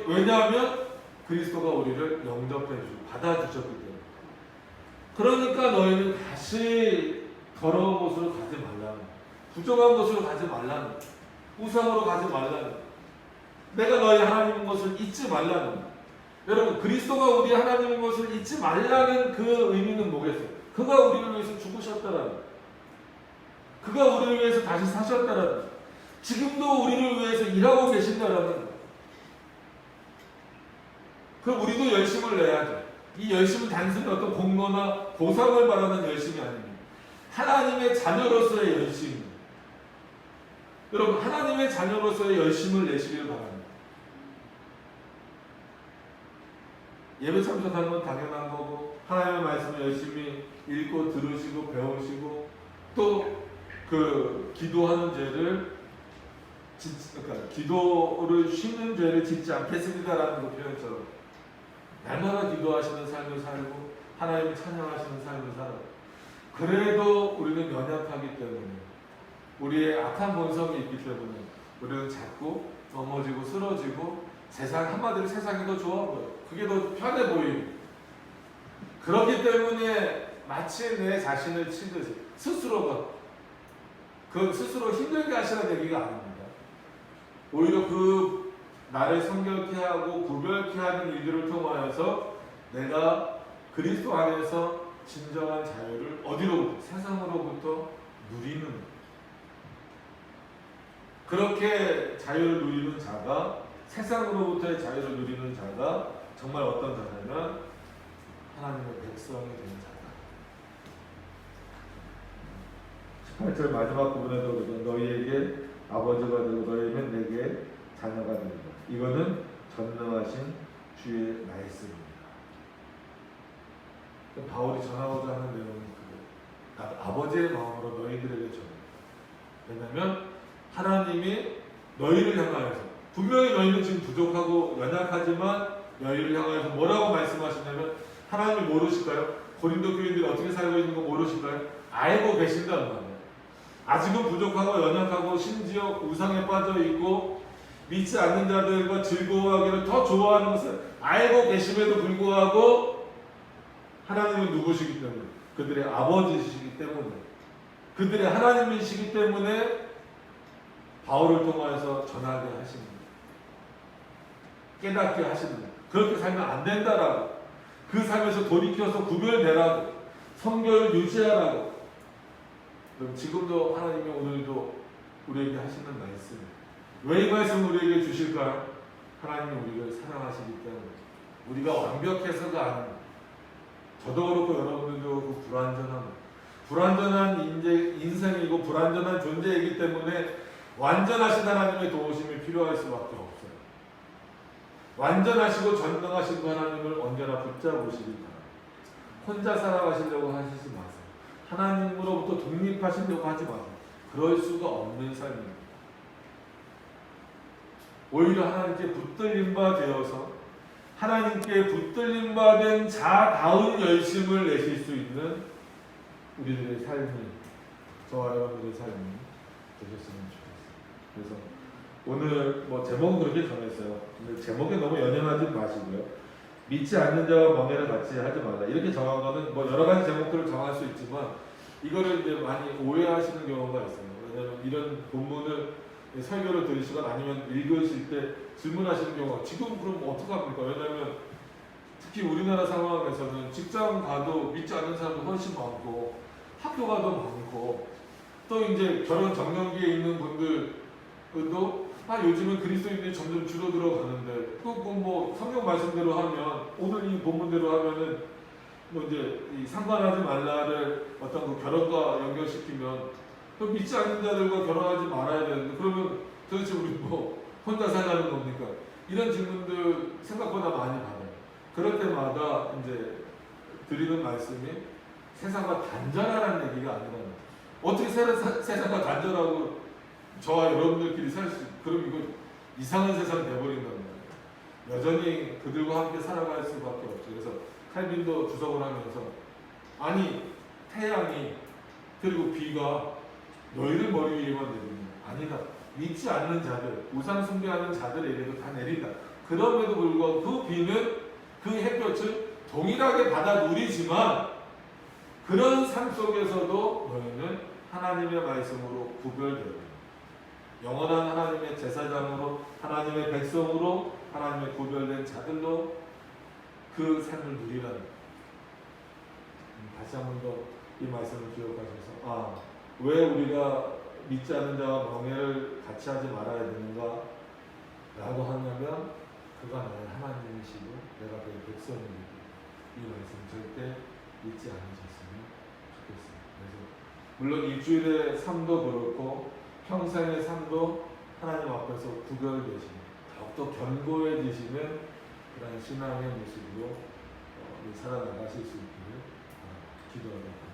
왜냐하면 그리스도가 우리를 영접해주고 받아주셨기 때문에. 그러니까 너희는 다시 더러운 곳으로 가지 말라는, 부정한 곳으로 가지 말라는, 우상으로 가지 말라는, 내가 너희 하나님인 것을 잊지 말라는. 여러분, 그리스도가 우리 하나님인 것을 잊지 말라는 그 의미는 뭐겠어요? 그가 우리를 위해서 죽으셨다라는, 그가 우리를 위해서 다시 사셨다라는, 지금도 우리를 위해서 일하고 계신다라는. 그럼 우리도 열심을 내야죠. 이 열심은 단순히 어떤 공로나 보상을 바라는 열심이 아닙니다. 하나님의 자녀로서의 열심입니다. 여러분 하나님의 자녀로서의 열심을 내시길 바랍니다. 예배 참석하는 건 당연한 거고 하나님의 말씀을 열심히 읽고 들으시고 배우시고 또 그 기도하는 죄를 그러니까 기도를 쉬는 죄를 짓지 않겠습니다라는 그 표현처럼 날마다 기도하시는 삶을 살고 하나님을 찬양하시는 삶을 살아요. 그래도 우리는 연약하기 때문에 우리의 악한 본성이 있기 때문에 우리는 자꾸 넘어지고 쓰러지고 세상 한마디로 세상이 더 좋아 보여. 그게 더 편해 보이고 그렇기 때문에 마치 내 자신을 치듯이 스스로가 그 스스로 힘들게 하시라는 얘기가 아닙니다. 오히려 그 나를 성결케 하고 구별케 하는 일들을 통하여서 내가 그리스도 안에서 진정한 자유를 어디로부터? 세상으로부터 누리는 그렇게 자유를 누리는 자가 세상으로부터의 자유를 누리는 자가 정말 어떤 자냐면 하나님의 백성이 되는 자다. 18절 마지막 부분에도 그러죠. 너희에게 아버지가 되고 너희는 내게 자녀가 되리라. 이거는 전능하신 주의 말씀입니다. 바울이 전하고자 하는 내용은 그거예요. 아버지의 마음으로 너희들에게 전해. 왜냐하면 하나님이 너희를 향하여서 분명히 너희는 지금 부족하고 연약하지만 너희를 향하여서 뭐라고 말씀하시냐면 하나님이 모르실까요? 고린도 교인들이 어떻게 살고 있는 거 모르실까요? 알고 계신다는 말이에요. 아직은 부족하고 연약하고 심지어 우상에 빠져 있고 믿지 않는 자들과 즐거워하기를 더 좋아하는 것을 알고 계심에도 불구하고 하나님은 누구시기 때문에 그들의 아버지시기 때문에 그들의 하나님이시기 때문에 바울을 통하여서 전하게 하십니다. 깨닫게 하십니다. 그렇게 살면 안 된다라고 그 삶에서 돌이켜서 구별되라고 성결을 유지하라고. 그럼 지금도 하나님이 오늘도 우리에게 하시는 말씀. 왜 이 말씀을 우리에게 주실까요? 하나님이 우리를 사랑하시기 때문에. 우리가 완벽해서가 아닙니다. 저도 그렇고 여러분들도 그렇고 불완전한 인생이고 불완전한 존재이기 때문에 완전하신 하나님의 도우심이 필요할 수밖에 없어요. 완전하시고 전능하신 그 하나님을 언제나 붙잡으시기 바랍니다. 혼자 살아가시려고 하시지 마세요. 하나님으로부터 독립하시려고 하지 마세요. 그럴 수가 없는 삶입니다. 오히려 하나님께 붙들림 바 되어서 하나님께 붙들림 바 된 자다운 열심을 내실 수 있는 우리들의 삶이 저와 여러분들의 삶이 되셨으면 좋겠어요. 그래서 오늘 제목은 그렇게 정했어요. 근데 제목에 너무 연연하지 마시고요. 믿지 않는 자와 멍에를 같이 하지 말라. 이렇게 정한 거는 여러 가지 제목들을 정할 수 있지만 이거를 이제 많이 오해하시는 경우가 있어요. 왜냐하면 이런 본문을 설교를 들으시거나 아니면 읽으실 때 질문하시는 경우가 지금 그럼 어떡합니까? 왜냐하면 특히 우리나라 상황에서는 직장 가도 믿지 않는 사람도 훨씬 많고 학교 가도 많고 또 이제 결혼 정년기에 있는 분들도 요즘은 그리스도인들이 점점 줄어들어 가는데 또 성경 말씀대로 하면 오늘 이 본문대로 하면은 이제 이 상관하지 말라를 어떤 그 결혼과 연결시키면 또 믿지 않는 자들과 결혼하지 말아야 되는데 그러면 도대체 우리 혼자 살라는 겁니까? 이런 질문들 생각보다 많이 받아요. 그럴 때마다 이제 드리는 말씀이 세상과 단절하라는 얘기가 아니라 어떻게 세상과 단절하고 저와 여러분들끼리 살 수, 그럼 이거 이상한 세상 돼버린단 말이에요. 여전히 그들과 함께 살아갈 수밖에 없죠. 그래서 칼빈도 주석을 하면서 아니 태양이 그리고 비가 너희를 머리 위에만 내리냐? 아니다. 믿지 않는 자들, 우상 숭배하는 자들에게도 다 내린다. 그럼에도 불구하고 그 비는 그 햇볕을 동일하게 받아 누리지만 그런 삶 속에서도 너희는 하나님의 말씀으로 구별되고 영원한 하나님의 제사장으로 하나님의 백성으로 하나님의 구별된 자들로 그 삶을 누리라는. 다시 한 번 더 이 말씀을 기억하셔서 왜 우리가 믿지 않는 자와 멍에를 같이 하지 말아야 되는가 라고 하냐면 그가 나의 하나님이시고 내가 그의 백성이고 이 말씀 절대 잊지 않으셨으면 좋겠습니다. 그래서 물론 일주일의 삶도 그렇고 평생의 삶도 하나님 앞에서 구별되시는 더욱더 견고해지시는 그런 신앙의 모습으로 살아나가실 수 있기를 기도합니다.